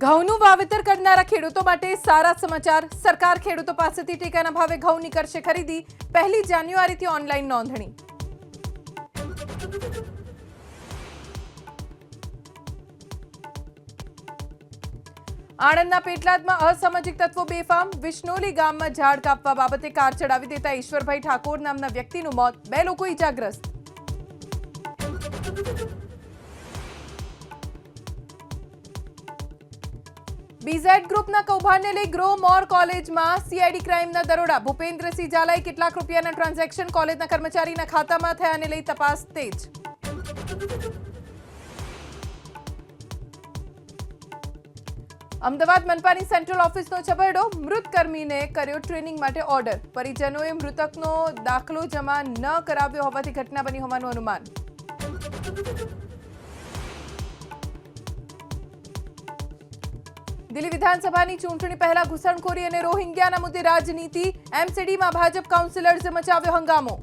ઘઉંનું વાવેતર કરનારા ખેડૂતો માટે સારા સમાચાર। સરકાર ખેડૂતો પાસેથી ટેકાના ભાવે ઘઉંની કરશે ખરીદી। 1 જાન્યુઆરીથી ઓનલાઈન નોંધણી। આણંદના પેટલાદમાં અસામાજિક તત્વો બેફામ। વિષ્ણોલી ગામમાં ઝાડ કાપવા બાબતે કાર ચડાવી દેતા ઈશ્વરભાઈ ઠાકોર નામના વ્યક્તિનું મોત, 2 લોકો ઈજાગ્રસ્ત। બીઝેડ ગ્રુપના કૌભાંડને લઈ ગ્રો મોર કોલેજમાં સીઆઈડી ક્રાઇમના દરોડા। ભૂપેન્દ્રસિંહ ઝાલાએ કેટલાક રૂપિયાના ટ્રાન્ઝેક્શન કોલેજના કર્મચારીના ખાતામાં થયાને લઈ તપાસ તેજ। અમદાવાદ મનપાની સેન્ટ્રલ ઓફિસનો છબરડો। મૃત કર્મીને કર્યો ટ્રેનિંગ માટે ઓર્ડર। પરિજનોએ મૃતકનો દાખલો જમા ન કરાવ્યો હોવાથી ઘટના બની હોવાનું અનુમાન। દિલ્હી વિધાનસભાની ચૂંટણી પહેલા ઘૂસણખોરી અને રોહિંગ્યાના મુદ્દે રાજનીતિ। એમસીડીમાં ભાજપ કાઉન્સિલર્સે મચાવ્યો હંગામો।